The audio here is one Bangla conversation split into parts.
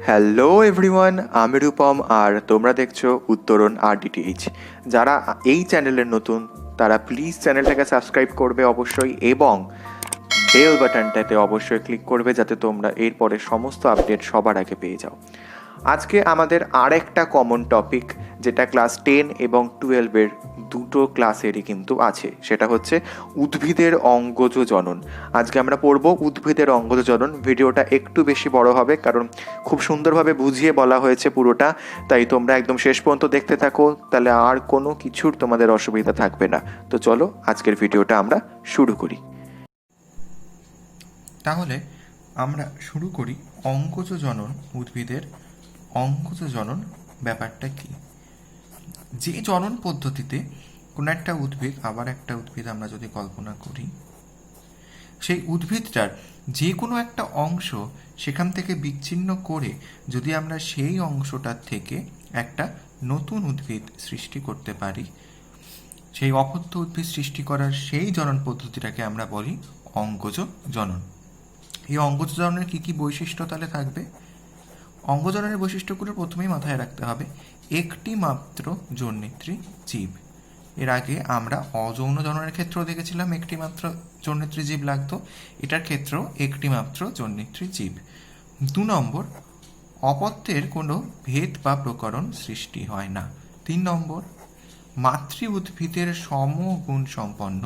হ্যালো এভরিওয়ান, আমি রূপম আর তোমরা দেখছো উত্তরণ RDTH। যারা এই চ্যানেলের নতুন তারা প্লিজ চ্যানেলটাকে সাবস্ক্রাইব করবে অবশ্যই, এবং বেল বাটনটাতে অবশ্যই ক্লিক করবে যাতে তোমরা এরপরে সমস্ত আপডেট সবার আগে পেয়ে যাও। আজকে আমাদের আরেকটা কমন টপিক, যেটা ক্লাস 10 এবং 12-এর দুটো ক্লাসেরই কিন্তু আছে, সেটা হচ্ছে উদ্ভিদের অঙ্গজ জনন। আজকে আমরা পড়ব উদ্ভিদের অঙ্গজ জনন। ভিডিওটা একটু বেশি বড় হবে কারণ খুব সুন্দরভাবে বুঝিয়ে বলা হয়েছে পুরোটা, তাই তোমরা একদম শেষ পর্যন্ত দেখতে থাকো, তাহলে আর কোনো কিছুর তোমাদের অসুবিধা থাকবে না। তো চলো আজকের ভিডিওটা আমরা শুরু করি। তাহলে আমরা শুরু করি অঙ্গজ জনন। উদ্ভিদের অঙ্গজ জনন ব্যাপারটা কি? যে জনন পদ্ধতিতে কোনো একটা উদ্ভিদ আবার একটা উদ্ভিদ আমরা যদি কল্পনা করি, সেই উদ্ভিদটার যে কোনো একটা অংশ সেখান থেকে বিচ্ছিন্ন করে যদি আমরা সেই অংশটার থেকে একটা নতুন উদ্ভিদ সৃষ্টি করতে পারি, সেই অপত্য উদ্ভিদ সৃষ্টি করার সেই জনন পদ্ধতিটাকে আমরা বলি অঙ্গজ জনন। এই অঙ্গজ জননের কী কী বৈশিষ্ট্য তাহলে থাকবে? অঙ্গজননের বৈশিষ্ট্যগুলো প্রথমেই মাথায় রাখতে হবে। একটি মাত্র জননেত্রী জীব। এর আগে আমরা অযৌন জননের ক্ষেত্রেও দেখেছিলাম একটি মাত্র জননেত্রী জীব লাগতো, এটার ক্ষেত্রেও একটি মাত্র জননেত্রী জীব। 2 নম্বর, অপত্যের কোনো ভেদ বা প্রকরণ সৃষ্টি হয় না। 3 নম্বর, মাতৃ উদ্ভিদের সমগুণ সম্পন্ন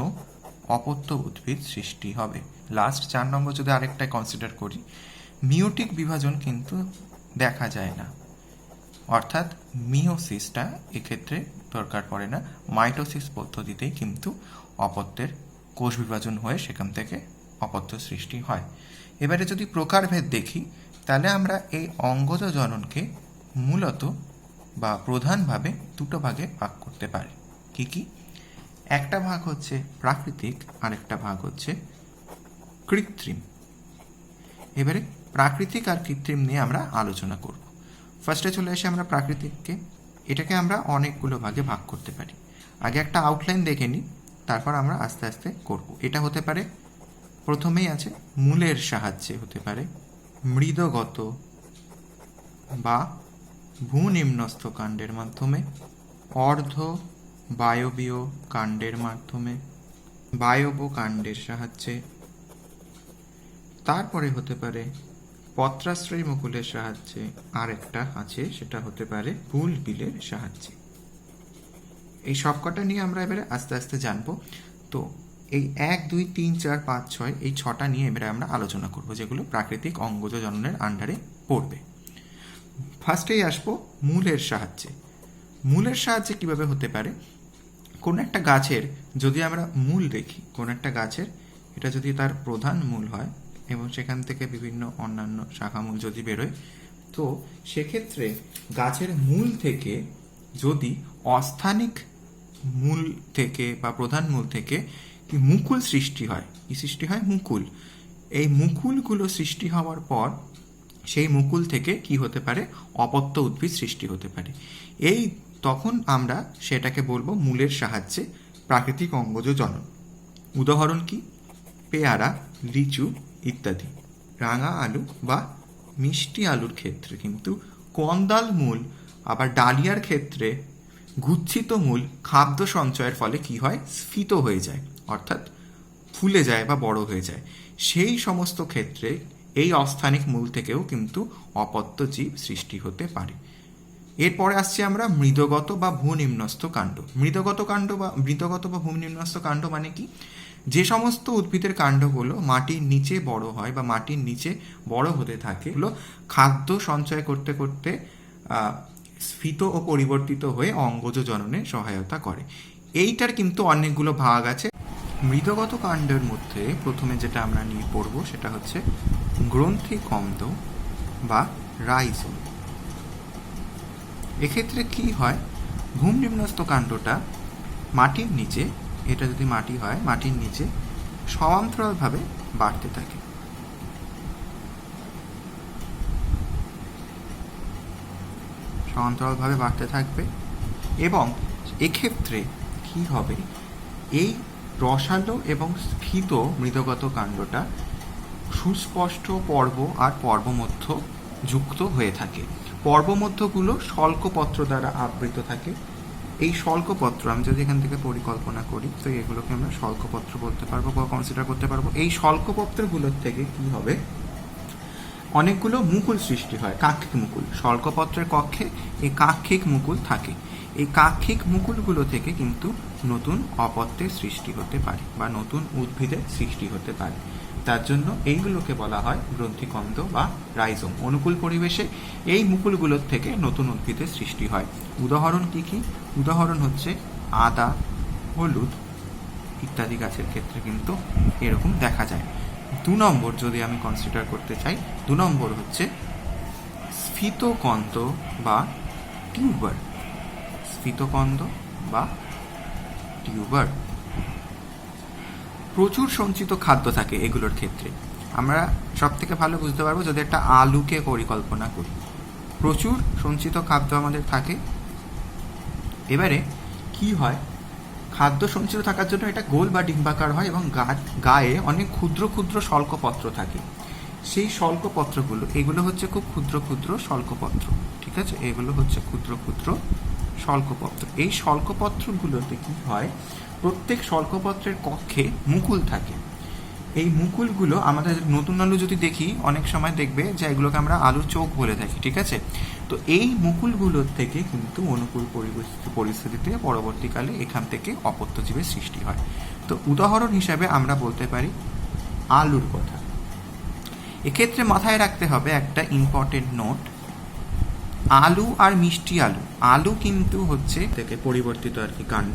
অপত্য উদ্ভিদ সৃষ্টি হবে। লাস্ট 4 নম্বর যদি আরেকটা কনসিডার করি, মিওটিক বিভাজন কিন্তু দেখা যায় না, অর্থাৎ মিওসিসটা এক্ষেত্রে দরকার পড়ে না। মাইটোসিস পদ্ধতিতেই কিন্তু অপত্যের কোষ বিভাজন হয়ে সেখান থেকে অপত্য সৃষ্টি হয়। এবারে যদি প্রকারভেদ দেখি, তাহলে আমরা এই অঙ্গজ জননকে মূলত বা প্রধানভাবে দুটো ভাগে ভাগ করতে পারি। কি কি? একটা ভাগ হচ্ছে প্রাকৃতিক, আরেকটা ভাগ হচ্ছে কৃত্রিম। এবারে প্রাকৃতিক আর কৃত্রিম নিয়ে আমরা আলোচনা করব। ফার্স্টে চলে এসে আমরা প্রাকৃতিককে, এটাকে আমরা অনেকগুলো ভাগে ভাগ করতে পারি। আগে একটা আউটলাইন দেখে নিই, তারপর আমরা আস্তে আস্তে করব। এটা হতে পারে, প্রথমেই আছে মূলের সাহায্যে হতে পারে মৃদগত বা ভূনিম্নস্থ কাণ্ডের মাধ্যমে, অর্ধ বায়বীয় কাণ্ডের মাধ্যমে, বায়ব কাণ্ডের সাহায্যে, তারপরে হতে পারে পত্রাশ্রয়ী মুকুলের সাহায্যে, আর একটা আছে সেটা হতে পারে বুলবিলের সাহায্যে। এই সবকটা নিয়ে আমরা এবারে আস্তে আস্তে জানবো। তো এই 1, 2, 3, 4, 5, 6 এই 6টা নিয়ে এবারে আমরা আলোচনা করব, যেগুলো প্রাকৃতিক অঙ্গজ জননের আন্ডারে পড়বে। ফার্স্টেই আসবো মূলের সাহায্যে। মূলের সাহায্যে কিভাবে হতে পারে? কোনো একটা গাছের যদি আমরা মূল দেখি, কোনো একটা গাছের এটা যদি তার প্রধান মূল হয় এবং সেখান থেকে বিভিন্ন অন্যান্য শাখামূল যদি বেরোয়, তো সেক্ষেত্রে গাছের মূল থেকে যদি অস্থানিক মূল থেকে বা প্রধান মূল থেকে মুকুল সৃষ্টি হয়, কি সৃষ্টি হয়? মুকুল। এই মুকুলগুলো সৃষ্টি হওয়ার পর সেই মুকুল থেকে কি হতে পারে? অপত্য উদ্ভিদ সৃষ্টি হতে পারে। এই তখন আমরা সেটাকে বলবো মূলের সাহায্যে প্রাকৃতিক অঙ্গজ জনন। উদাহরণ কি? পেয়ারা, লিচু ইত্যাদি। রাঙা আলু বা মিষ্টি আলুর ক্ষেত্রে কিন্তু কন্দাল মূল, আবার ডালিয়ার ক্ষেত্রে গুচ্ছিত মূল খাদ্য সঞ্চয়ের ফলে কি হয়? স্ফীত হয়ে যায়, অর্থাৎ ফুলে যায় বা বড় হয়ে যায়। সেই সমস্ত ক্ষেত্রে এই অস্থানিক মূল থেকেও কিন্তু অপত্য জীব সৃষ্টি হতে পারে। এরপরে আসছি আমরা মৃদগত বা ভূনিম্নস্থ কাণ্ড। মৃদগত বা ভূনিম্নস্থ কাণ্ড মানে কি? যে সমস্ত উদ্ভিদের কাণ্ডগুলো মাটির নিচে বড় হয় বা মাটির নিচে বড় হতে থাকে, এগুলো খাদ্য সঞ্চয় করতে করতে স্ফীত ও পরিবর্তিত হয়ে অঙ্গজ জননে সহায়তা করে। এইটার কিন্তু অনেকগুলো ভাগ আছে। মৃদগত কাণ্ডের মধ্যে প্রথমে যেটা আমরা নিয়ে পড়ব সেটা হচ্ছে গ্রন্থিকন্দ বা রাইজোম। এক্ষেত্রে কি হয়? ভূনিম্নস্থ কাণ্ডটা মাটির নিচে, এটা যদি মাটি হয়, মাটির নিচে সমান্তরালভাবে বাড়তে থাকে। সমান্তরালভাবে বাড়তে থাকবে এবং এক্ষেত্রে কি হবে? এই রসালো এবং স্ফীত মৃদগত কাণ্ডটা সুস্পষ্ট পর্ব আর পর্বমধ্য যুক্ত হয়ে থাকে। পর্বমধ্যগুলো শল্কপত্র দ্বারা আবৃত থাকে। এই শল্কপত্র আমি যদি এখান থেকে পরিকল্পনা করি তো এগুলোকে আমরা শল্কপত্র বলতে পারবো বা কনসিডার করতে পারবো। এই শল্কপত্রগুলোর থেকে কি হবে, অনেকগুলো মুকুল সৃষ্টি হয়, কাক্ষিক মুকুল। শল্কপত্রের কক্ষে এই কাক্ষিক মুকুল থাকে। এই কাক্ষিক মুকুলগুলো থেকে কিন্তু নতুন অপত্যের সৃষ্টি হতে পারে বা নতুন উদ্ভিদের সৃষ্টি হতে পারে। তার জন্য এইগুলোকে বলা হয় গ্রন্থিকন্দ বা রাইজোম। অনুকূল পরিবেশে এই মুকুলগুলোর থেকে নতুন উদ্ভিদের সৃষ্টি হয়। উদাহরণ কি কি? উদাহরণ হচ্ছে আদা, হলুদ ইত্যাদি গাছের ক্ষেত্রে কিন্তু এরকম দেখা যায়। 2 নম্বর যদি আমি কনসিডার করতে চাই, 2 নম্বর হচ্ছে স্ফীতকন্দ বা টিউবার। স্ফীতকন্দ বা টিউবার প্রচুর সঞ্চিত খাদ্য থাকে এগুলোর ক্ষেত্রে। আমরা সব থেকে ভালো বুঝতে পারবো যদি একটা আলুকে পরিকল্পনা করি। প্রচুর সঞ্চিত খাদ্য আমাদের থাকে। এবারে কি হয়, খাদ্য সঞ্চিত থাকার জন্য এটা গোল বা ডিম্বাকার হয় এবং গায়ে অনেক ক্ষুদ্র ক্ষুদ্র শল্কপত্র থাকে। সেই শল্কপত্রগুলো, এগুলো হচ্ছে খুব ক্ষুদ্র ক্ষুদ্র শল্কপত্র, ঠিক আছে? এগুলো হচ্ছে ক্ষুদ্র ক্ষুদ্র শল্কপত্র। এই শল্কপত্রগুলোতে কি হয়, প্রত্যেক শল্কপত্রের কক্ষে মুকুল থাকে। এই মুকুলগুলো আমাদের নতুন আলু যদি দেখি অনেক সময় দেখবে যে এগুলোকে আমরা আলুর চোখ বলে থাকি, ঠিক আছে? তো এই মুকুলগুলোর থেকে কিন্তু অনুকূল পরিস্থিতিতে পরবর্তীকালে এখান থেকে অপত্যজীবের সৃষ্টি হয়। তো উদাহরণ হিসাবে আমরা বলতে পারি আলুর কথা। এক্ষেত্রে মাথায় রাখতে হবে একটা ইম্পর্টেন্ট নোট, আলু আর মিষ্টি আলু, আলু কিন্তু হচ্ছে থেকে পরিবর্তিত আর কি কাণ্ড,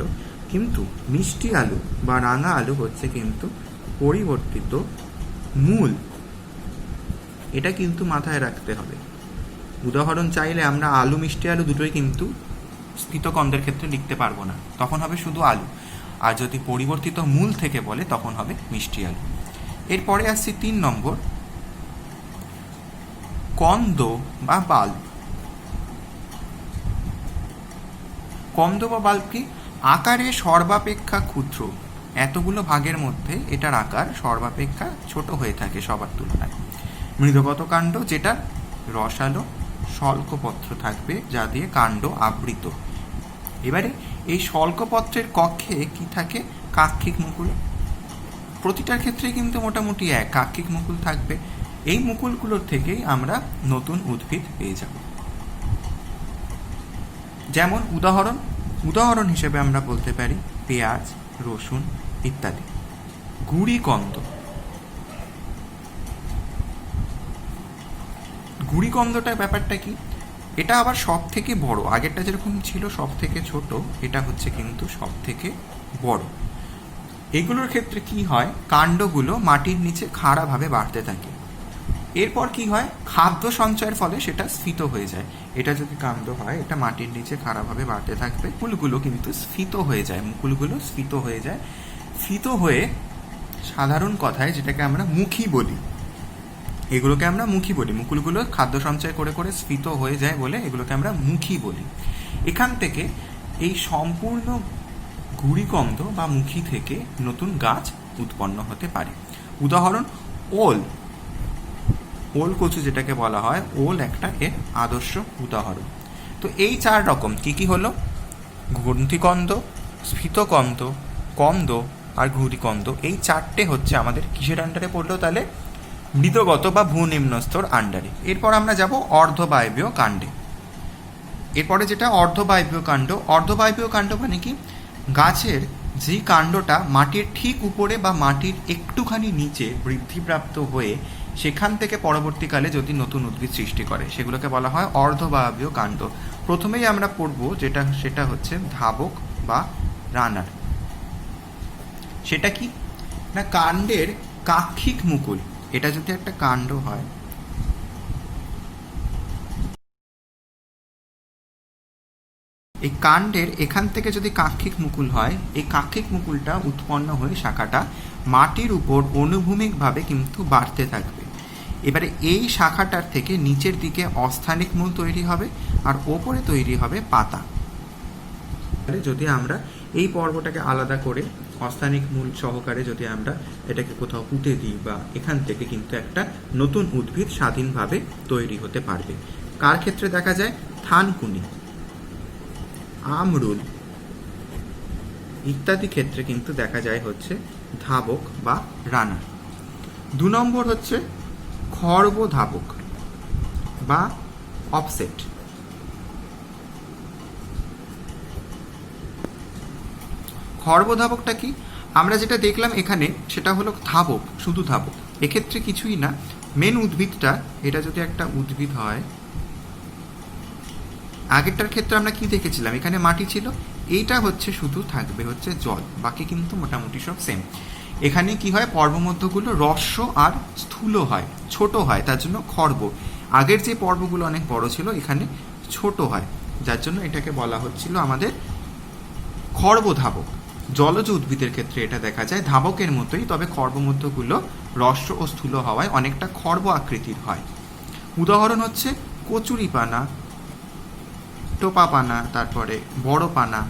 কিন্তু মিষ্টি আলু বা রাঙা আলু হচ্ছে কিন্তু পরিবর্তিত মূল। এটা কিন্তু মাথায় রাখতে হবে। উদাহরণ চাইলে আমরা আলু মিষ্টি আলু দুটোই কিন্তু স্ফীতকন্দের ক্ষেত্রে লিখতে পারবো না, তখন হবে শুধু আলু। আর যদি পরিবর্তিত মূল থেকে বলে তখন হবে মিষ্টি আলু। এরপরে আসছি 3 নম্বর, কন্দ বা বাল্ব। কন্দ বা বাল্ব কি? আকারে সর্বাপেক্ষা ক্ষুদ্র। এতগুলো ভাগের মধ্যে এটার আকার সর্বাপেক্ষা ছোট হয়ে থাকে সবার তুলনায়। মৃদগত কাণ্ড, যেটা রসালো শল্কপত্র থাকবে যা দিয়ে কাণ্ড আবৃত। এবারে এই শল্কপত্রের কক্ষে কি থাকে? কাক্ষিক মুকুল। প্রতিটার ক্ষেত্রেই কিন্তু মোটামুটি কাক্ষিক মুকুল থাকবে। এই মুকুলগুলোর থেকেই আমরা নতুন উদ্ভিদ পেয়ে যাব। যেমন উদাহরণ হিসেবে আমরা বলতে পারি পেঁয়াজ, রসুন ইত্যাদি। গুড়িকন্দ। গুড়িকন্দটার ব্যাপারটা কি? এটা আবার সব থেকে বড়। আগেরটা যেরকম ছিল সব থেকে ছোট, এটা হচ্ছে কিন্তু সব থেকে বড়। এগুলোর ক্ষেত্রে কি হয়, কাণ্ডগুলো মাটির নিচে খাড়াভাবে বাড়তে থাকে। এরপর কি হয়, খাদ্য সঞ্চয়ের ফলে সেটা স্ফীত হয়ে যায়। এটা যদি কাণ্ড হয়, এটা মাটির নিচে খাড়াভাবে বাড়তে থাকবে, মুকুলগুলো কিন্তু স্ফীত হয়ে যায়। মুকুলগুলো স্ফীত হয়ে যায়। স্ফীত হয়ে সাধারণ কথায় যেটাকে আমরা মুখী বলি, এগুলোকে আমরা মুখী বলি। মুকুলগুলো খাদ্য সঞ্চয় করে করে স্ফীত হয়ে যায় বলে এগুলোকে আমরা মুখী বলি। এখান থেকে এই সম্পূর্ণ গুড়িকন্দ বা মুখী থেকে নতুন গাছ উৎপন্ন হতে পারে। উদাহরণ ওল কচু যেটাকে বলা হয়, ওল একটা এর আদর্শ উদাহরণ। তো এই 4 রকম কি হলো? গ্রন্থিকন্দ, স্ফীতকন্দ, কন্দ আর গুড়িকন্দ। এই 4টে হচ্ছে আমাদের কিসের আন্ডারে পড়লো তাহলে? মৃদগত বা ভূনিম্নস্তর আন্ডারে। এরপর আমরা যাব অর্ধবায়বীয় কাণ্ডে। এরপরে যেটা অর্ধবায়বীয় কাণ্ড। অর্ধবায়বীয় কাণ্ড মানে কি? গাছের যে কাণ্ডটা মাটির ঠিক উপরে বা মাটির একটুখানি নিচে বৃদ্ধিপ্রাপ্ত হয়ে সেখান থেকে পরবর্তীকালে যদি নতুন উদ্ভিদ সৃষ্টি করে সেগুলোকে বলা হয় অর্ধবায়বীয় কাণ্ড। প্রথমেই আমরা পড়ব সেটা হচ্ছে ধাবক বা রানার। সেটা কি না, কাণ্ডের কাক্ষিক মুকুল। এটা যদি একটা কাণ্ড হয়, এই কাণ্ডের এখান থেকে যদি কাক্ষিক মুকুল হয়, এই কাক্ষিক মুকুলটা উৎপন্ন হয়ে শাখাটা মাটির উপর অনুভূমিকভাবে কিন্তু বাড়তে থাকবে। এবারে এই শাখাটার থেকে নিচের দিকে অস্থানিক মূল তৈরি হবে আর ওপরে তৈরি হবে পাতা। যদি আমরা এই পর্বটাকে আলাদা করে অস্থানিক মূল সহকারে যদি আমরা এটাকে কোথাও পুঁতে দিই বা এখান থেকে কিন্তু একটা নতুন উদ্ভিদ স্বাধীনভাবে তৈরি হতে পারবে। কার ক্ষেত্রে দেখা যায়? থানকুনি, আমরুল ইত্যাদি ক্ষেত্রে কিন্তু দেখা যায় হচ্ছে ধাবক বা রানা। 2 নম্বর হচ্ছে খর্বধাবক বা অফসেট। খর্বধাবকটা কি? আমরা যেটা দেখলাম এখানে সেটা হলো ধাবক, শুধু ধাবক। এক্ষেত্রে কিছুই না, মেন উদ্ভিদটা, এটা যদি একটা উদ্ভিদ হয়, আগেরটার ক্ষেত্রে আমরা কি দেখেছিলাম? এখানে মাটি ছিল, এইটা হচ্ছে শুধু থাকবে হচ্ছে জল, বাকি কিন্তু মোটামুটি সব সেম। এখানে কি হয়? পর্বমধ্যগুলো হ্রস্ব আর স্থূল হয়, ছোট হয়, তার জন্য খর্ব। আগের যে পর্বগুলো অনেক বড় ছিল, এখানে ছোট হয়, যার জন্য এটাকে বলা হচ্ছিল আমাদের খর্বধাবক। জলজ উদ্ভিদের ক্ষেত্রে এটা দেখা যায় ধাবকের মতোই, তবে খর্বমধ্যগুলো হ্রস্ব ও স্থূল হওয়ায় অনেকটা খর্ব আকৃতির হয়। উদাহরণ হচ্ছে কচুরিপানা, টোপা পানা, তারপরে বড় পানা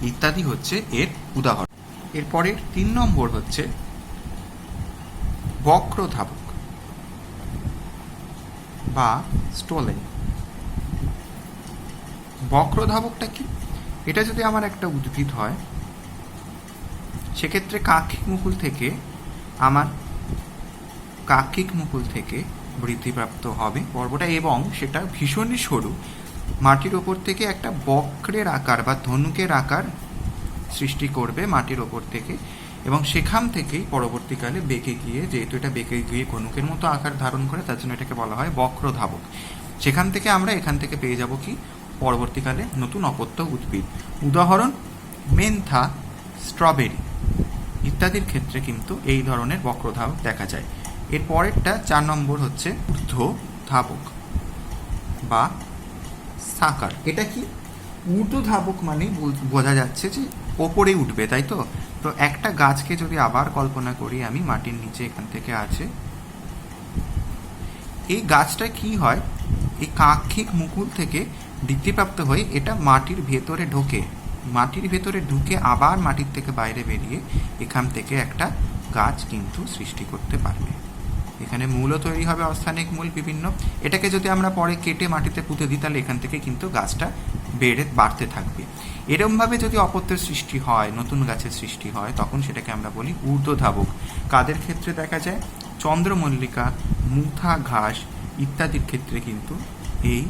ইত্যাদি হচ্ছে এর উদাহরণ। এরপরে 3 নম্বর হচ্ছে বক্রধাবক বা স্টোলেন। বক্রধাবকটা কি? এটা যদি আমার একটা উদ্ভিদ হয়, সেক্ষেত্রে কাক্ষিক মুকুল থেকে বৃদ্ধিপ্রাপ্ত হবে পর্বটা, এবং সেটা ভীষণই সরু, মাটির ওপর থেকে একটা বক্রের আকার বা ধনুকের আকার সৃষ্টি করবে মাটির ওপর থেকে, এবং সেখান থেকেই পরবর্তীকালে বেঁকে গিয়ে, যেহেতু এটা বেঁকে গিয়ে কনুকের মতো আকার ধারণ করে, তার জন্য এটাকে বলা হয় বক্রধাবক। সেখান থেকে আমরা এখান থেকে পেয়ে যাব কি? পরবর্তীকালে নতুন অপত্য উদ্ভিদ। উদাহরণ মেন্থা, স্ট্রবেরি ইত্যাদির ক্ষেত্রে কিন্তু এই ধরনের বক্রধাবক দেখা যায়। এর পরেরটা 4 নম্বর হচ্ছে ঊর্ধ্বধাবক বা সাকার। এটা কি? ঊর্ধ্বধাবক মানে বোঝা যাচ্ছে যে ওপরে উঠবে, তাই তো? তো একটা গাছকে যদি আবার কল্পনা করি আমি, মাটির নিচে এখান থেকে আছে, এই গাছটা কি হয়? এই কাক্ষিক মুকুল থেকে বৃদ্ধিপ্রাপ্ত হয়ে এটা মাটির ভেতরে ঢুকে আবার মাটির থেকে বাইরে বেরিয়ে এখান থেকে একটা গাছ কিন্তু সৃষ্টি করতে পারবে। এখানে মূলও তৈরি হবে, অস্থানিক মূল বিভিন্ন। এটাকে যদি আমরা পরে কেটে মাটিতে পুঁতে দিই, তাহলে এখান থেকে কিন্তু গাছটা বাড়তে থাকবে। এরমভাবে যদি অপত্যের সৃষ্টি হয়, নতুন গাছের সৃষ্টি হয়, তখন সেটাকে আমরা বলি ঊর্ধ্বধাবক। কাদের ক্ষেত্রে দেখা যায়? চন্দ্রমল্লিকা, মুথা ঘাস ইত্যাদির ক্ষেত্রে কিন্তু এই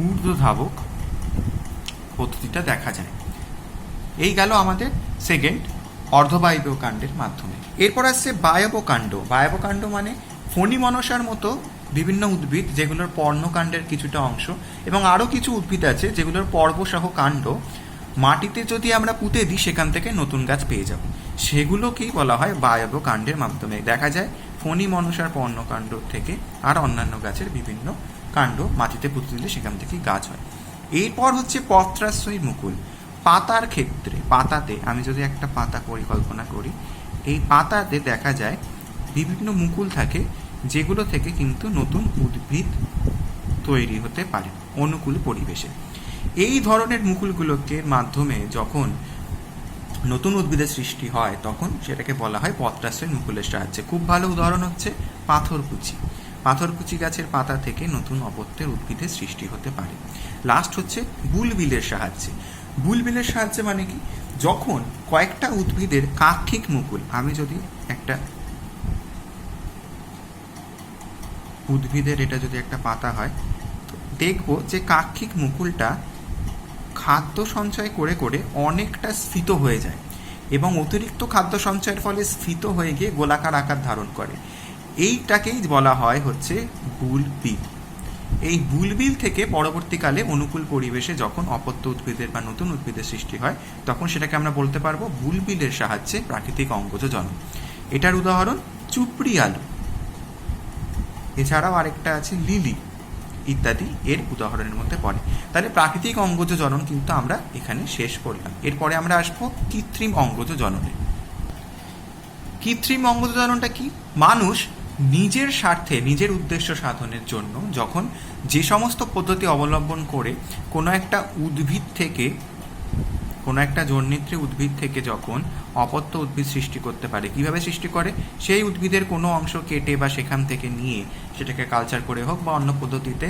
ঊর্ধ্বধাবক পদ্ধতিটা দেখা যায়। এই গেল আমাদের সেকেন্ড, অর্ধবায়বীয় কাণ্ডের মাধ্যমে। এরপর আসছে বায়বকাণ্ড। বায়বকাণ্ড মানে ফণিমনসার মতো বিভিন্ন উদ্ভিদ, যেগুলোর পর্ণকাণ্ডের কিছুটা অংশ, এবং আরও কিছু উদ্ভিদ আছে যেগুলোর পর্বসহ কাণ্ড মাটিতে যদি আমরা পুঁতে দিই, সেখান থেকে নতুন গাছ পেয়ে যাব। সেগুলোকেই বলা হয় বায়বকাণ্ডের মাধ্যমে। দেখা যায় ফণিমনসার পর্ণকাণ্ড থেকে আর অন্যান্য গাছের বিভিন্ন কাণ্ড মাটিতে পুঁতে দিলে সেখান থেকে গাছ হয়। এরপর হচ্ছে পত্রাশ্রয়ী মুকুল। পাতার ক্ষেত্রে, পাতাতে আমি যদি একটা পাতা পরিকল্পনা করি, এই পাতাতে দেখা যায় বিভিন্ন মুকুল থাকে, যেগুলো থেকে কিন্তু নতুন উদ্ভিদ তৈরি হতে পারে অনুকূল পরিবেশে। এই ধরনের মুকুলগুলোকে মাধ্যমে যখন নতুন উদ্ভিদের সৃষ্টি হয়, তখন সেটাকে বলা হয় পত্রাশ্রয়ী মুকুলের সাহায্যে। খুব ভালো উদাহরণ হচ্ছে পাথরকুচি। পাথরকুচি গাছের পাতা থেকে নতুন অপত্যের উদ্ভিদের সৃষ্টি হতে পারে। লাস্ট হচ্ছে বুলবিলের সাহায্যে। বুলবিলের সাহায্যে মানে কি? যখন কয়েকটা উদ্ভিদের কাক্ষিক মুকুল, আমি যদি একটা উদ্ভিদের এটা যদি একটা পাতা হয়, তো দেখবো যে কাক্ষিক মুকুলটা খাদ্য সঞ্চয় করে করে অনেকটা স্ফীত হয়ে যায়, এবং অতিরিক্ত খাদ্য সঞ্চয়ের ফলে স্ফীত হয়ে গিয়ে গোলাকার আকার ধারণ করে। এইটাকেই বলা হয় হচ্ছে বুলবিল। এই বুলবিল থেকে পরবর্তীকালে অনুকূল পরিবেশে যখন অপত্য উদ্ভিদের বা নতুন উদ্ভিদের সৃষ্টি হয়, তখন সেটাকে আমরা বলতে পারবো বুলবিলের সাহায্যে প্রাকৃতিক অঙ্গজ জনন। এটার উদাহরণ চুপড়ি আলু, এছাড়াও আরেকটা আছে লিলি ইত্যাদি এর উদাহরণের মধ্যে পড়ে। তাহলে প্রাকৃতিক অঙ্গজ জনন কিন্তু আমরা এখানে শেষ করলাম। এরপরে আমরা আসবো কৃত্রিম অঙ্গজ জননে। কৃত্রিম অঙ্গজ জননটা কি? মানুষ নিজের স্বার্থে, নিজের উদ্দেশ্য সাধনের জন্য যখন যে সমস্ত পদ্ধতি অবলম্বন করে কোনো একটা উদ্ভিদ থেকে কোনো একটা জন্মিত্রী উদ্ভিদ থেকে যখন অপত্য উদ্ভিদ সৃষ্টি করতে পারে, কিভাবে সৃষ্টি করে, সেই উদ্ভিদের কোনো অংশ কেটে বা সেখান থেকে নিয়ে সেটাকে কালচার করে হোক বা অন্য পদ্ধতিতে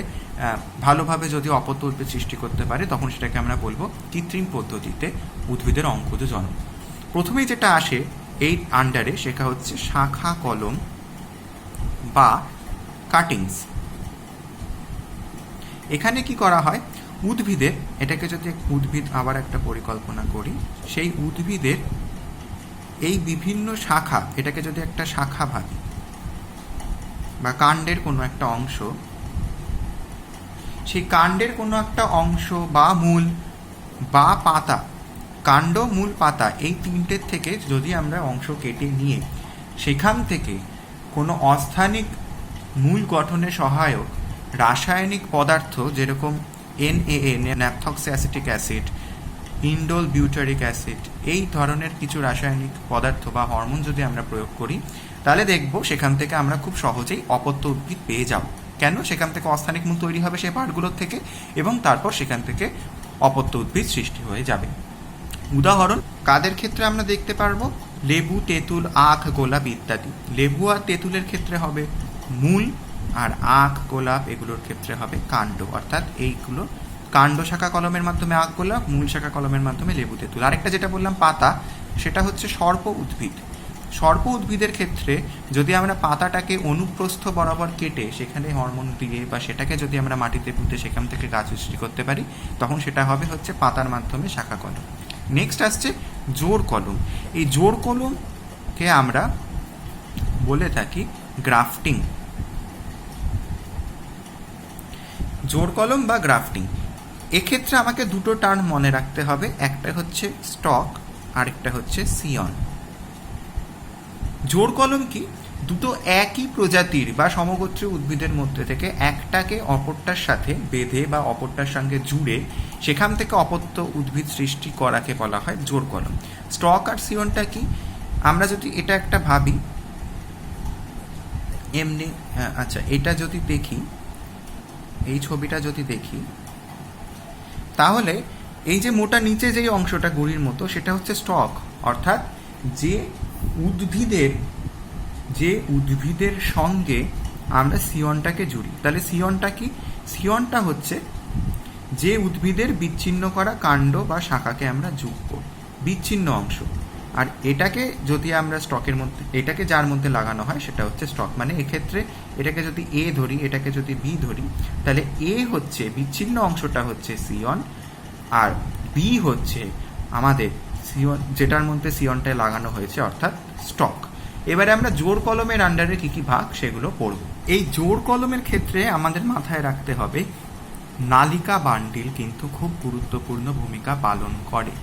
ভালোভাবে যদি অপত্য উদ্ভিদ সৃষ্টি করতে পারে, তখন সেটাকে আমরা বলবো কৃত্রিম পদ্ধতিতে উদ্ভিদের অঙ্কুজ জনন। প্রথমেই যেটা আসে এই আন্ডারে সেটা হচ্ছে শাখা কলম বা কাটিংস। এখানে কি করা হয়, উদ্ভিদের, এটাকে যদি উদ্ভিদ আবার একটা পরিকল্পনা করি, সেই উদ্ভিদের এই বিভিন্ন শাখা, এটাকে যদি একটা শাখা ভাবি বা কাণ্ডের কোনো একটা অংশ, সেই কাণ্ডের কোনো একটা অংশ বা মূল বা পাতা, কাণ্ড, মূল, পাতা, এই তিনটের থেকে যদি আমরা অংশ কেটে নিয়ে সেখান থেকে কোনো অস্থানিক মূল গঠনে সহায়ক রাসায়নিক পদার্থ, যেরকম NaA ন্যাপথক্সি acetic acid, indole butyric acid, এই ধরনের কিছু রাসায়নিক পদার্থ বা হরমোন যদি আমরা প্রয়োগ করি, তাহলে দেখব সেখান থেকে আমরা খুব সহজেই অপত্য উদ্ভিদ পেয়ে যাব। কেন? সেখান থেকে অস্থানিক মূল তৈরি হবে সেই পার্টগুলোর থেকে, এবং তারপর সেখান থেকে অপত্য উদ্ভিদ সৃষ্টি হয়ে যাবে। উদাহরণ কাদের ক্ষেত্রে আমরা দেখতে পারবো? লেবু, তেঁতুল, আখ, গোলাপ ইত্যাদি। লেবু আর তেঁতুলের ক্ষেত্রে হবে মূল, আর আখ, গোলাপ এগুলোর ক্ষেত্রে হবে কাণ্ড, অর্থাৎ এইগুলো কাণ্ড শাখা কলমের মাধ্যমে আখ, গোলাপ, মূল শাখা কলমের মাধ্যমে লেবু, তেঁতুল। আরেকটা যেটা বললাম পাতা, সেটা হচ্ছে সর্প উদ্ভিদ। সর্প উদ্ভিদের ক্ষেত্রে যদি আমরা পাতাটাকে অনুপ্রস্থ বরাবর কেটে সেখানে হরমোন দিয়ে বা সেটাকে যদি আমরা মাটিতে পুঁতে সেখান থেকে গাছ সৃষ্টি করতে পারি, তখন সেটা হবে হচ্ছে পাতার মাধ্যমে শাখা কলম। নেক্সট আসছে জোড় কলম। এই জোড় কলমকে আমরা বলে থাকি গ্রাফটিং। জোড় কলম বা গ্রাফটিং, এক্ষেত্রে আমাকে দুটো টার্ম মনে রাখতে হবে, একটা হচ্ছে স্টক, আরেকটা হচ্ছে সিয়ন। জোড় কলম কি? দুটো একই প্রজাতির বা সমগোত্রীয় উদ্ভিদের মধ্যে থেকে একটাকে অপরটার সাথে বেঁধে বা অপরটার সঙ্গে জুড়ে সেখান থেকে অপত্য উদ্ভিদ সৃষ্টি করাকে বলা হয় জোড় কলম। স্টক আর সিয়নটা কি? আমরা যদি এটা একটা ভাবি এমনি, আচ্ছা এটা যদি দেখি, এই ছবিটা যদি দেখি, তাহলে এই যে মোটা নিচে যেই অংশটা গুড়ির মতো, সেটা হচ্ছে স্টক, অর্থাৎ যে উদ্ভিদের সঙ্গে আমরা সিয়নটাকে জুড়ি। তাহলে সিয়নটা কি? সিয়নটা হচ্ছে যে উদ্ভিদের বিচ্ছিন্ন করা কাণ্ড বা শাখাকে আমরা যুক্ত, বিচ্ছিন্ন অংশ। আর এটাকে যদি আমরা স্টকের মধ্যে, এটাকে যার মধ্যে লাগানো হয় সেটা হচ্ছে স্টক। মানে এক্ষেত্রে এটাকে যদি এ ধরি, এটাকে যদি বি ধরি, তাহলে এ হচ্ছে বিচ্ছিন্ন অংশটা হচ্ছে সিয়ন, আর বি হচ্ছে আমাদের সিয়ন, যেটার মধ্যে সিয়নটা লাগানো হয়েছে, অর্থাৎ স্টক। এবারে আমরা জোড় কলমের আন্ডারে কী কী ভাগ সেগুলো পড়ব। এই জোড় কলমের ক্ষেত্রে আমাদের মাথায় রাখতে হবে নালিকা বান্ডিল কিন্তু খুব গুরুত্বপূর্ণ ভূমিকা পালন করে।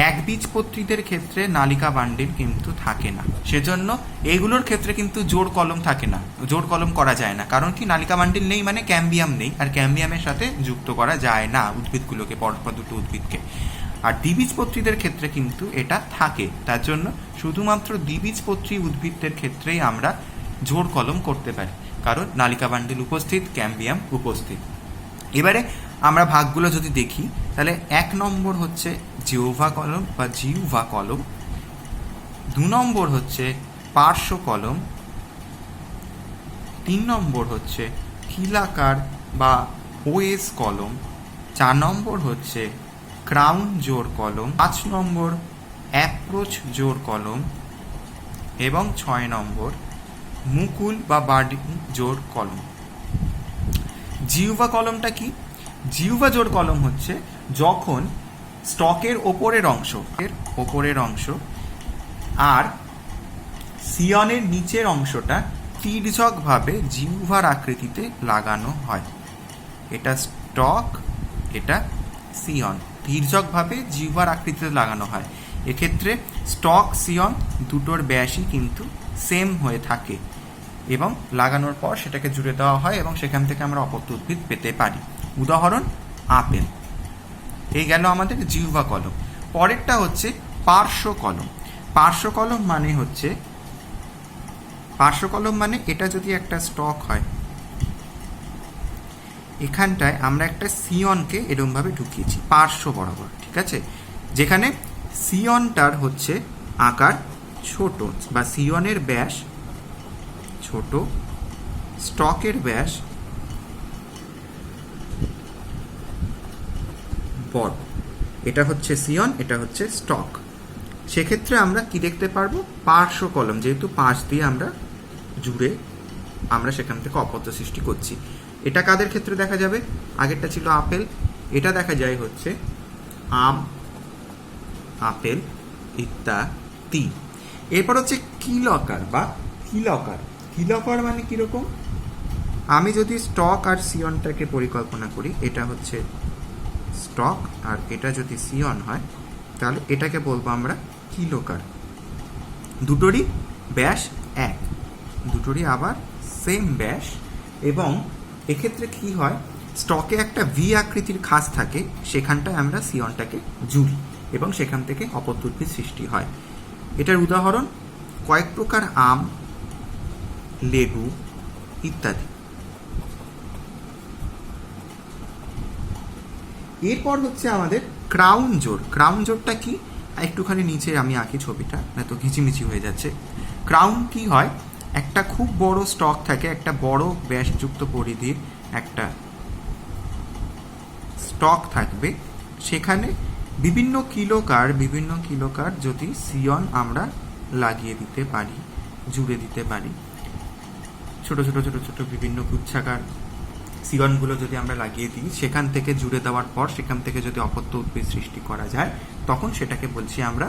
একবীজপত্রীদের ক্ষেত্রে নালিকা বান্ডিল কিন্তু থাকে না, সেজন্য এইগুলোর ক্ষেত্রে কিন্তু জোড় কলম থাকে না, জোড় কলম করা যায় না। কারণ কি? নালিকা বান্ডিল নেই মানে ক্যাম্বিয়াম নেই, আর ক্যাম্বিয়ামের সাথে যুক্ত করা যায় না উদ্ভিদগুলোকে, পরস্পর দুটো উদ্ভিদকে। আর দ্বিবীজপত্রীদের ক্ষেত্রে কিন্তু এটা থাকে, তার জন্য শুধুমাত্র দ্বিবীজপত্রী উদ্ভিদদের ক্ষেত্রেই আমরা জোড় কলম করতে পারি, কারণ নালিকা বান্ডিল উপস্থিত, ক্যাম্বিয়াম উপস্থিত। এবারে আমরা ভাগগুলো যদি দেখি, তাহলে 1 নম্বর হচ্ছে জিওভা কলম বা জিউভা কলম, 2 নম্বর হচ্ছে পার্শ্ব কলম, 3 নম্বর হচ্ছে কিলাকার বা ওএস কলম, 4 নম্বর হচ্ছে ক্রাউন জোড় কলম, 5 নম্বর অ্যাপ্রোচ জোড় কলম, এবং 6 নম্বর মুকুল বা বার্ডিং জোড় কলম। জিউভা কলমটা কি? জিউভা জোড় কলম হচ্ছে যখন স্টকের ওপরের অংশ আর সিয়নের নিচের অংশটা তির্যকভাবে জিউভার আকৃতিতে লাগানো হয়। এটা স্টক, এটা সিয়ন, তির্যকভাবে জিউভার আকৃতিতে লাগানো হয়। এক্ষেত্রে স্টক, সিয়ন দুটোর ব্যাসই কিন্তু সেম হয়ে থাকে, এবং লাগানোর পর সেটাকে জুড়ে দেওয়া হয় এবং সেখান থেকে আমরা অপত্য উদ্ভিদ পেতে পারি। উদাহরণ আপেল। এই গেল আমাদের জিহ্বা কলম। পরেরটা হচ্ছে পার্শ্ব কলম। পার্শ্ব কলম মানে এটা যদি একটা স্টক হয়, এখানটায় আমরা একটা সিয়নকে এরমভাবে ঢুকিয়েছি পার্শ্ব বরাবর, ঠিক আছে? যেখানে সিয়নটার হচ্ছে আকার ছোট বা সিয়নের ব্যাস ছোট, স্টকের ব্যাস বড়। এটা হচ্ছে সিয়ন, এটা হচ্ছে স্টক। সেক্ষেত্রে আমরা কি দেখতে পারবো, পার্শ্ব কলম, যেহেতু পাশ দিয়ে আমরা জুড়ে আমরা সেখান থেকে অপত্য সৃষ্টি করছি। এটা কাদের ক্ষেত্রে দেখা যাবে, আগেরটা ছিল আপেল, এটা দেখা যায় হচ্ছে আম, আপেল ইত্যাদি। এরপর হচ্ছে কিলকার বা কিলকার। কিলকার মানে কিরকম, আমি যদি স্টক আর সিয়নটাকে পরিকল্পনা করি, এটা হচ্ছে স্টক আর এটা যদি সিয়ন হয়, তাহলে এটাকে বলবো আমরা কিলোকার। দুটোরই ব্যাস এক, দুটোরই আবার সেম ব্যাস। এবং এক্ষেত্রে কি হয়, স্টকে একটা ভি আকৃতির খাস থাকে, সেখানটায় আমরা সিয়নটাকে জুড়ি এবং সেখান থেকে অপত্য উদ্ভিদ সৃষ্টি হয়। এটার উদাহরণ কয়েক প্রকার আম, লেবু ইত্যাদি। এরপর হচ্ছে আমাদের ক্রাউন জোড়। ক্রাউন জোড়টা কি, একটুখানি নিচে আমি আঁকি ছবিটা, না তো ঘিচিমিচি হয়ে যাচ্ছে। ক্রাউন কি হয়, একটা খুব বড় স্টক থাকে, একটা বড় ব্যাসযুক্ত পরিধির একটা স্টক থাকবে, সেখানে বিভিন্ন কিলোকার যদি সিয়ন আমরা লাগিয়ে দিতে পারি, জুড়ে দিতে পারি, ছোট ছোট ছোট ছোট বিভিন্ন গুচ্ছাকার সিয়নগুলো যদি আমরা লাগিয়ে দিই, সেখান থেকে জুড়ে দেওয়ার পর সেখান থেকে যদি অপত্য উদ্ভিদ সৃষ্টি করা যায়, তখন সেটাকে বলছি আমরা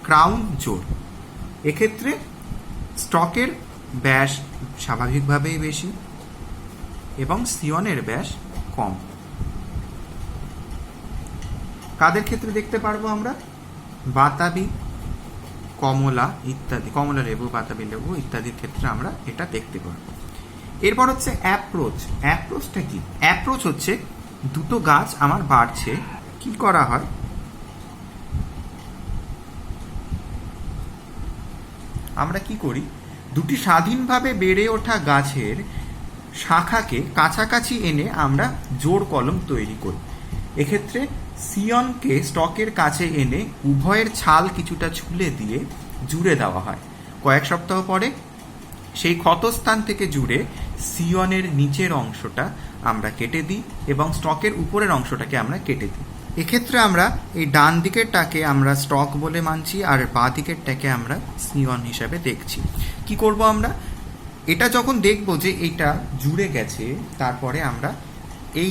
ক্রাউন জোড়। এক্ষেত্রে স্টকের ব্যাস স্বাভাবিকভাবেই বেশি এবং সিয়নের ব্যাস কম। কাদের ক্ষেত্রে দেখতে পারবো আমরা, বাতাবি, কমলা ইত্যাদি, কমলা লেবু, বাতাবি লেবু ইত্যাদির ক্ষেত্রে আমরা এটা দেখতে পারবো। এরপর হচ্ছে অ্যাপ্রোচ। অ্যাপ্রোচটা কি, অ্যাপ্রোচ হচ্ছে দুটো গাছ আমার বাড়ছে, কি করা হয়, আমরা কি করি, দুটি স্বাধীনভাবে বেড়ে ওঠা গাছের শাখাকে কাছাকাছি এনে আমরা জোড় কলম তৈরি করি। এক্ষেত্রে সিয়নকে স্টকের কাছে এনে উভয়ের ছাল কিছুটা ছুলে দিয়ে জুড়ে দেওয়া হয়। কয়েক সপ্তাহ পরে সেই ক্ষতস্থান থেকে জুড়ে সিয়নের নিচের অংশটা আমরা কেটে দিই এবং স্টকের উপরের অংশটাকে আমরা কেটে দিই। এক্ষেত্রে আমরা এই ডান দিকেরটাকে আমরা স্টক বলে মানছি আর বাঁ দিকেরটাকে আমরা সিয়ন হিসাবে দেখছি। কি করব আমরা, এটা যখন দেখব যে এটা জুড়ে গেছে, তারপরে আমরা এই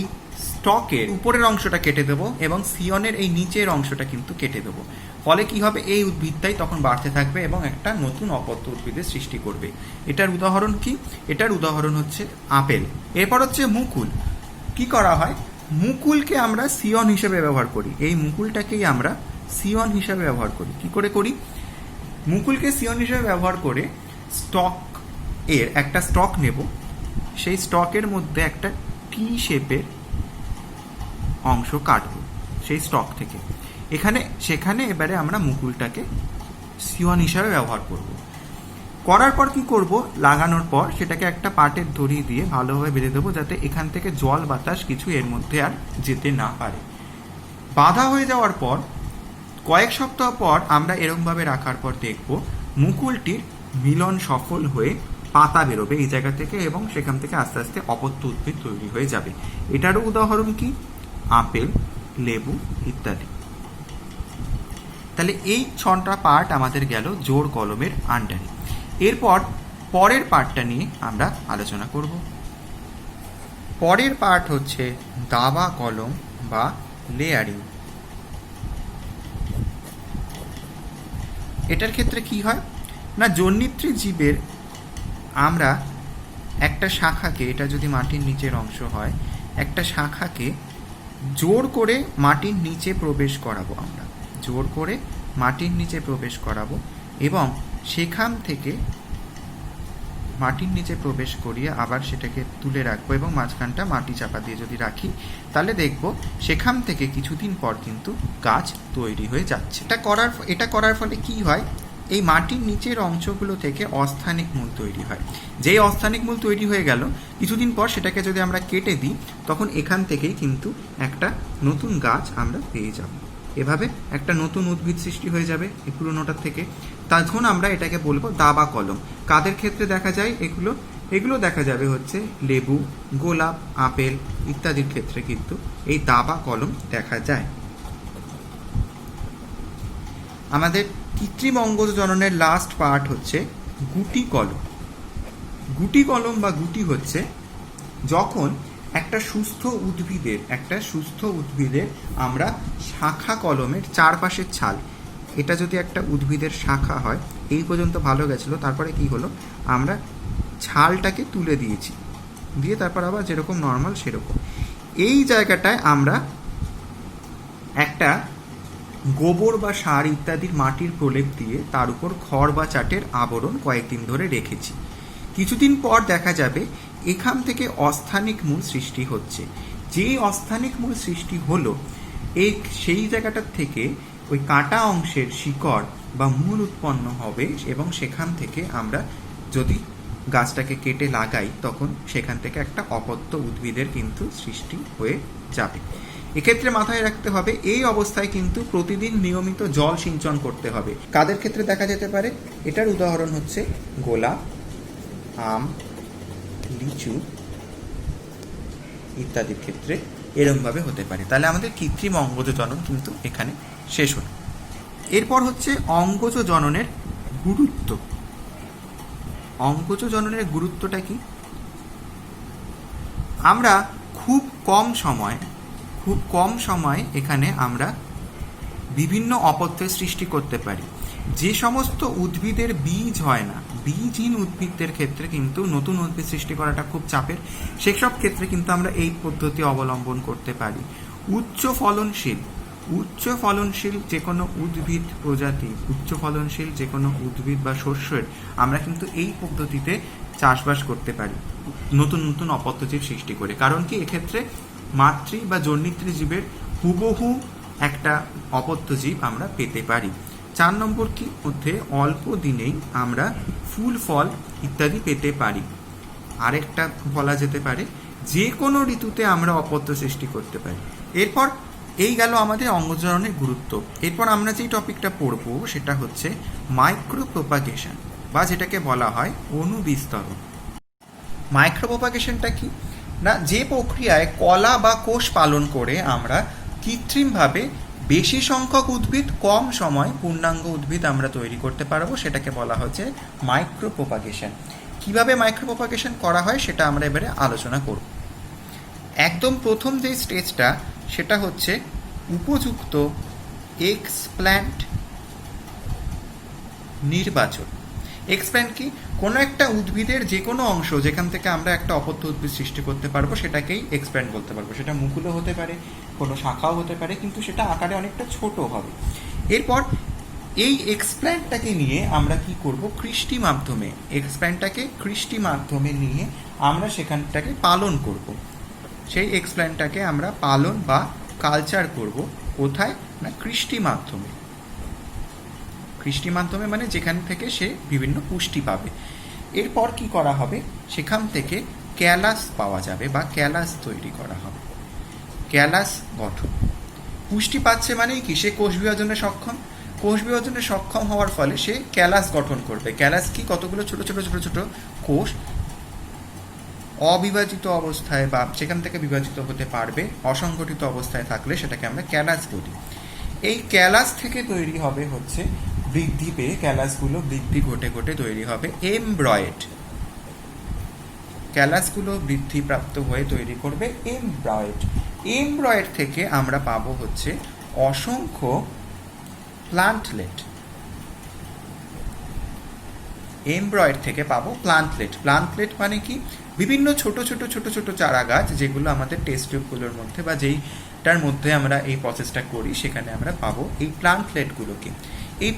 স্টকের উপরের অংশটা কেটে দেবো এবং সিয়নের এই নিচের অংশটা কিন্তু কেটে দেবো। ফলে কি হবে, এই উদ্ভিদটাই তখন বাড়তে থাকবে এবং একটা নতুন অপত্য উদ্ভিদের সৃষ্টি করবে। এটার উদাহরণ কি, এটার উদাহরণ হচ্ছে আপেল। এরপর হচ্ছে মুকুল। কি করা হয়, মুকুলকে আমরা সিয়ন হিসেবে ব্যবহার করি, এই মুকুলটাকেই আমরা সিয়ন হিসেবে ব্যবহার করি। কি করে করি, মুকুলকে সিয়ন হিসেবে ব্যবহার করে স্টক এর একটা স্টক নেব, সেই স্টকের মধ্যে একটা টি শেপের অংশ কাটব সেই স্টক থেকে, সেখানে এবারে আমরা মুকুলটাকে সিয়ন হিসাবে ব্যবহার করব। করার পর কি করব, লাগানোর পর সেটাকে একটা পাটের দড়ি দিয়ে ভালোভাবে বেঁধে দেবো, যাতে এখান থেকে জল বাতাস কিছু এর মধ্যে আর যেতে না পারে। বাঁধা হয়ে যাওয়ার পর কয়েক সপ্তাহ পর আমরা এরকমভাবে রাখার পর দেখব মুকুলটির মিলন সফল হয়ে পাতা বেরোবে এই জায়গা থেকে এবং সেখান থেকে আস্তে আস্তে অপত্য উদ্ভিদ তৈরি হয়ে যাবে। এটারও উদাহরণ কি, আপেল, লেবু ইত্যাদি। তাহলে এই 6টা পার্ট আমাদের গেল জোড় কলমের আন্ডারে। এরপর পরের পার্টটা নিয়ে আমরা আলোচনা করব। পরের পার্ট হচ্ছে দাবা কলম বা লেয়ারিং। এটার ক্ষেত্রে কি হয় না, জন্মিত্রী জীবের আমরা একটা শাখাকে, এটা যদি মাটির নিচের অংশ হয়, একটা শাখাকে জোর করে মাটির নিচে প্রবেশ করাবো, আমরা জোর করে মাটির নিচে প্রবেশ করাবো এবং সেখান থেকে মাটির নিচে প্রবেশ করিয়ে আবার সেটাকে তুলে রাখবো এবং মাঝখানটা মাটি চাপা দিয়ে যদি রাখি, তাহলে দেখব সেখান থেকে কিছুদিন পর কিন্তু গাছ তৈরি হয়ে যাচ্ছে। এটা করার ফলে কি হয়, এই মাটির নিচের অংশগুলো থেকে অস্থানিক মূল তৈরি হয়। যেই অস্থানিক মূল তৈরি হয়ে গেল, কিছুদিন পর সেটাকে যদি আমরা কেটে দিই, তখন এখান থেকেই কিন্তু একটা নতুন গাছ আমরা পেয়ে যাব। এভাবে একটা নতুন উদ্ভিদ সৃষ্টি হয়ে যাবে এই পুরোনোটার থেকে। তখন আমরা এটাকে বলবো দাবা কলম। কাদের ক্ষেত্রে দেখা যায় এগুলো দেখা যাবে হচ্ছে লেবু, গোলাপ, আপেল ইত্যাদির ক্ষেত্রে কিন্তু এই দাবা কলম দেখা যায়। আমাদের কৃত্রিম অঙ্গজ জননের লাস্ট পার্ট হচ্ছে গুটি কলম। গুটি কলম বা গুটি হচ্ছে যখন একটা সুস্থ উদ্ভিদের আমরা শাখা কলমের চারপাশের ছাল, এটা যদি একটা উদ্ভিদের শাখা হয়, এই পর্যন্ত ভালো গেছিলো, তারপরে কি হলো, আমরা ছালটাকে তুলে দিয়েছি, দিয়ে তারপর আবার যেরকম নর্মাল সেরকম। এই জায়গাটায় আমরা একটা গোবর বা সার ইত্যাদির মাটির প্রলেপ দিয়ে তার উপর খড় বা চাটের আবরণ কয়েকদিন ধরে রেখেছি। কিছুদিন পর দেখা যাবে এখান থেকে অস্থানিক মূল সৃষ্টি হচ্ছে। যেই অস্থানিক মূল সৃষ্টি হলো, সেই জায়গাটার থেকে ওই কাটা অংশের শিকড় বা মূল উৎপন্ন হবে এবং সেখান থেকে আমরা যদি গাছটাকে কেটে লাগাই তখন সেখান থেকে একটা অপত্য উদ্ভিদের কিন্তু সৃষ্টি হয়ে যাবে। এক্ষেত্রে মাথায় রাখতে হবে এই অবস্থায় কিন্তু প্রতিদিন নিয়মিত জল সিঞ্চন করতে হবে। কাদের ক্ষেত্রে দেখা যেতে পারে, এটার উদাহরণ হচ্ছে গোলাপ, আম, লিচু ইত্যাদির ক্ষেত্রে এরমভাবে হতে পারে। তাহলে আমাদের কৃত্রিম অঙ্গজ জনন কিন্তু এখানে শেষ হল। এরপর হচ্ছে অঙ্গজ জননের গুরুত্ব। অঙ্গজ জননের গুরুত্বটা কি? আমরা খুব কম সময় এখানে আমরা বিভিন্ন অপত্যের সৃষ্টি করতে পারি। যে সমস্ত উদ্ভিদের বীজ হয় না, বীজহীন উদ্ভিদদের ক্ষেত্রে কিন্তু নতুন উদ্ভিদ সৃষ্টি করাটা খুব চাপের, সেসব ক্ষেত্রে কিন্তু আমরা এই পদ্ধতি অবলম্বন করতে পারি। উচ্চ ফলনশীল যে কোনো উদ্ভিদ প্রজাতি, উচ্চ ফলনশীল যে কোনো উদ্ভিদ বা শস্যের আমরা কিন্তু এই পদ্ধতিতে চাষবাস করতে পারি নতুন নতুন অপত্য জীব সৃষ্টি করে। কারণ কি, এক্ষেত্রে মাতৃ বা জন্মিত্রী জীবের হুবহু একটা অপত্য জীব আমরা পেতে পারি। 4 নম্বর কি, মধ্যে অল্প দিনেই আমরা ফুল ফল ইত্যাদি পেতে পারি। আরেকটা বলা যেতে পারে যে কোনো ঋতুতে আমরা অপত্য সৃষ্টি করতে পারি। এরপর এই গেল আমাদের অঙ্গজননের গুরুত্ব। এরপর আমরা যেই টপিকটা পড়ব সেটা হচ্ছে মাইক্রো প্রোপাগেশন, বা যেটাকে বলা হয় অণুবিস্তরণ। মাইক্রো প্রোপাগেশনটা কি না, যে প্রক্রিয়ায় কলা বা কোষ পালন করে আমরা কৃত্রিমভাবে বেশি সংখ্যক উদ্ভিদ কম সময় পূর্ণাঙ্গ উদ্ভিদ আমরা তৈরি করতে পারবো, সেটাকে বলা হচ্ছে মাইক্রো প্রোপাগেশন। কীভাবে মাইক্রো প্রোপাগেশন করা হয় সেটা আমরা এবারে আলোচনা করব। একদম প্রথম যে স্টেজটা সেটা হচ্ছে উপযুক্ত এক্সপ্ল্যান্ট নির্বাচন। এক্সপ্ল্যান্ট কি, কোনো একটা উদ্ভিদের যে কোনো অংশ যেখান থেকে আমরা একটা অপত্য উদ্ভিদ সৃষ্টি করতে পারবো সেটাকেই এক্সপ্ল্যান্ট বলতে পারবো। সেটা মুকুলও হতে পারে, কোনো শাখাও হতে পারে, কিন্তু সেটা আকারে অনেকটা ছোট হবে। এরপর এই এক্সপ্ল্যান্টটাকে নিয়ে আমরা কি করব, কৃষ্টি মাধ্যমে নিয়ে আমরা সেখানটাকে পালন করব। সেই এক্সপ্ল্যান্টটাকে আমরা পালন বা কালচার করব কোথায় না, কৃষ্টি মাধ্যমে মানে যেখান থেকে সে বিভিন্ন পুষ্টি পাবে। এরপর কি করা হবে, সেখান থেকে ক্যালাস পাওয়া যাবে বা ক্যালাস তৈরি করা হবে। ক্যালাস গঠন, পুষ্টি পাচ্ছে মানেই কি, সে কোষ বিভাজনে সক্ষম হওয়ার ফলে সে ক্যালাস গঠন করবে। ক্যালাস কি, কতগুলো ছোট ছোট কোষ অবিভাজিত অবস্থায় বা সেখান থেকে বিভাজিত হতে পারবে, অসংগঠিত অবস্থায় থাকলে সেটাকে আমরা ক্যালাস বলি। এই ক্যালাস থেকে তৈরি হবে হচ্ছে বৃদ্ধি পেয়ে, ক্যালাসগুলো বৃদ্ধি ঘটে তৈরি হবে এমব্রয়েড। ক্যালাসগুলো বৃদ্ধিপ্রাপ্ত হয়ে তৈরি করবে এমব্রয়েড থেকে আমরা পাবো হচ্ছে অসংখ্য প্লান্টলেট। এমব্রয়েড থেকে পাবো প্লান্টলেট মানে কি, বিভিন্ন ছোট ছোট চারা গাছ যেগুলো আমাদের টেস্ট টিউবগুলোর মধ্যে বা যেইটার মধ্যে আমরা এই প্রসেসটা করি সেখানে আমরা পাবো এই প্লান্টলেটগুলোকে। এই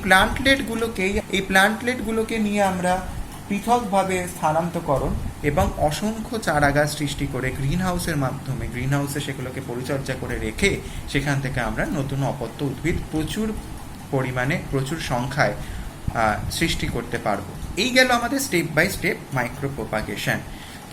প্লান্টলেটগুলোকে নিয়ে আমরা পৃথকভাবে স্থানান্তকরণ এবং অসংখ্য চারা গাছ সৃষ্টি করে গ্রিনহাউসের মাধ্যমে, গ্রিনহাউসে সেগুলোকে পরিচর্যা করে রেখে সেখান থেকে আমরা নতুন অপত্য উদ্ভিদ প্রচুর পরিমাণে, প্রচুর সংখ্যায় সৃষ্টি করতে পারবো। এই গেল আমাদের step by step micro propagation.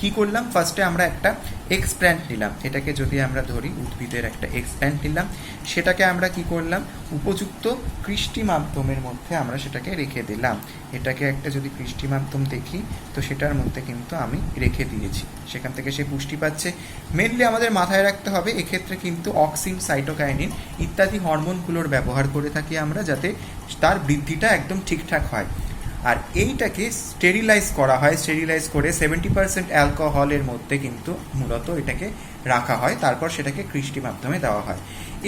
কি করলাম, ফার্স্টে আমরা একটা এক্সপ্ল্যান্ট নিলাম, এটাকে যদি আমরা ধরি উদ্ভিদের একটা এক্সপ্ল্যান্ট নিলাম, সেটাকে আমরা কি করলাম, উপযুক্ত কৃষ্টি মাধ্যমের মধ্যে আমরা সেটাকে রেখে দিলাম। এটাকে একটা যদি কৃষ্টি মাধ্যম দেখি, তো সেটার মধ্যে কিন্তু আমি রেখে দিয়েছি, সেখান থেকে সে পুষ্টি পাচ্ছে। মেনলি আমাদের মাথায় রাখতে হবে এক্ষেত্রে কিন্তু অক্সিন, সাইটোকাইনিন ইত্যাদি হরমোনগুলোর ব্যবহার করে থাকি আমরা, যাতে তার বৃদ্ধিটা একদম ঠিকঠাক হয়। আর এইটাকে স্টেরিলাইজ করা হয়, স্টেরিলাইজ করে 70% অ্যালকোহলের মধ্যে কিন্তু মূলত এটাকে রাখা হয়, তারপর সেটাকে কৃষ্টি মাধ্যমে দেওয়া হয়।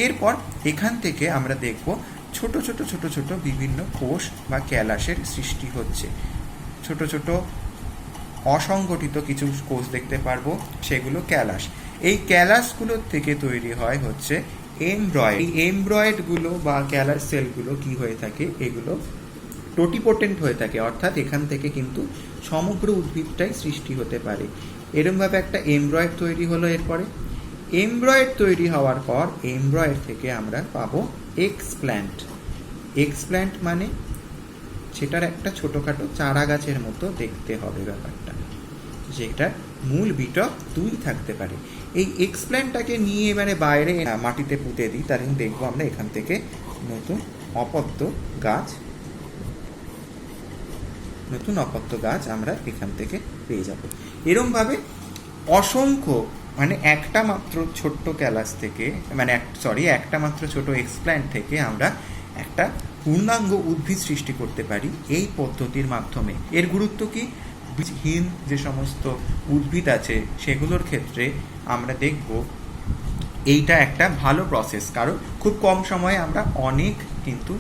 এরপর এখান থেকে আমরা দেখব ছোট ছোট ছোট ছোট বিভিন্ন কোষ বা ক্যালাসের সৃষ্টি হচ্ছে। ছোট ছোট অসংগঠিত কিছু কোষ দেখতে পারবো, সেগুলো ক্যালাস। এই ক্যালাসগুলোর থেকে তৈরি হয় হচ্ছে এমব্রয়েড। এই এমব্রয়েডগুলো বা ক্যালাস সেলগুলো কি হয়ে থাকে, এগুলো টোটিপোটেন্ট হয়ে থাকে, অর্থাৎ এখান থেকে কিন্তু সমগ্র উদ্ভিদটাই সৃষ্টি হতে পারে। এরমভাবে একটা এমব্রয়েড তৈরি হলো। এরপরে এমব্রয়েড তৈরি হওয়ার পর এমব্রয়েড থেকে আমরা পাবো এক্সপ্ল্যান্ট। এক্সপ্ল্যান্ট মানে সেটার একটা ছোটোখাটো চারা গাছের মতো দেখতে হবে ব্যাপারটা, যেটার মূল বিটক 2 থাকতে পারে। এই এক্সপ্ল্যান্টটাকে নিয়ে এবারে বাইরে মাটিতে পুঁতে দিই, তাহলে দেখবো আমরা এখান থেকে নতুন অপত্য গাছ আমরা এখান থেকে পেয়ে যাব। এরমভাবে অসংখ্য, মানে একটা মাত্র ছোট্ট ক্যালাস থেকে, মানে একটা মাত্র ছোট এক্সপ্ল্যান্ট থেকে আমরা একটা পূর্ণাঙ্গ উদ্ভিদ সৃষ্টি করতে পারি এই পদ্ধতির মাধ্যমে। এর গুরুত্ব কি, বীজহীন যে সমস্ত উদ্ভিদ আছে সেগুলোর ক্ষেত্রে আমরা দেখব এইটা একটা ভালো প্রসেস, কারণ খুব কম সময়ে আমরা অনেক কিন্তু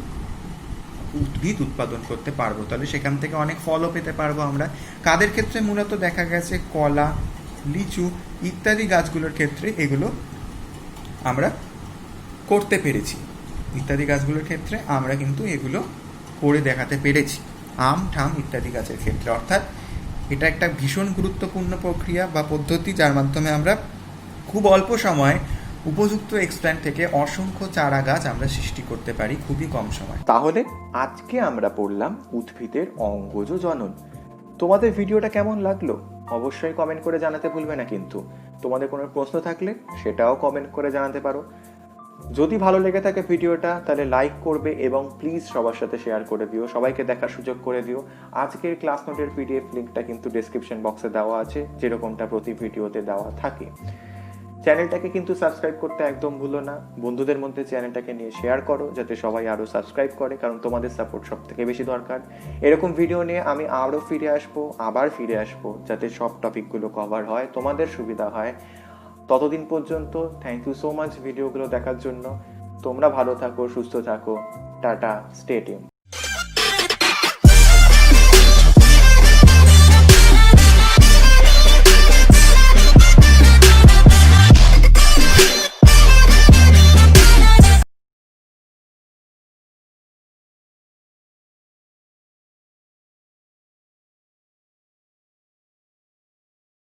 উদ্ভিদ উৎপাদন করতে পারবো, তাহলে সেখান থেকে অনেক ফলও পেতে পারবো আমরা। কাদের ক্ষেত্রে মূলত দেখা গেছে কলা, লিচু ইত্যাদি গাছগুলোর ক্ষেত্রে এগুলো আমরা করতে পেরেছি, ইত্যাদি গাছগুলোর ক্ষেত্রে আমরা কিন্তু এগুলো করে দেখাতে পেরেছি, আম ঠাম ইত্যাদি গাছের ক্ষেত্রে। অর্থাৎ এটা একটা ভীষণ গুরুত্বপূর্ণ প্রক্রিয়া বা পদ্ধতি, যার মাধ্যমে আমরা খুব অল্প সময়ে উপযুক্ত এক্সপ্ল্যান্ট থেকে অসংখ্য চারা গাছ আমরা সৃষ্টি করতে পারি খুবই কম সময়। তাহলে আজকে আমরা পড়লাম উদ্ভিদের অঙ্গজ জনন। তোমাদের ভিডিওটা কেমন লাগলো অবশ্যই কমেন্ট করে জানাতে ভুলবে না, কিন্তু তোমাদের কোনো প্রশ্ন থাকলে সেটাও কমেন্ট করে জানাতে পারো। যদি ভালো লেগে থাকে ভিডিওটা তাহলে লাইক করবে এবং প্লিজ সবার সাথে শেয়ার করে দিও, সবাইকে দেখার সুযোগ করে দিও। আজকের ক্লাস নোটের পিডিএফ লিঙ্কটা কিন্তু ডেসক্রিপশন বক্সে দেওয়া আছে, যেরকমটা প্রতি ভিডিওতে দেওয়া থাকে। চ্যানেলটাকে কিন্তু সাবস্ক্রাইব করতে একদম ভুলো না, বন্ধুদের মধ্যে চ্যানেলটাকে নিয়ে শেয়ার করো যাতে সবাই আরও সাবস্ক্রাইব করে, কারণ তোমাদের সাপোর্ট সব থেকে বেশি দরকার। এরকম ভিডিও নিয়ে আমি আবার ফিরে আসবো যাতে সব টপিকগুলো কভার হয়, তোমাদের সুবিধা হয়। ততদিন পর্যন্ত থ্যাংক ইউ সো মাচ ভিডিওগুলো দেখার জন্য। তোমরা ভালো থাকো, সুস্থ থাকো, টাটা, স্টে টিউনড।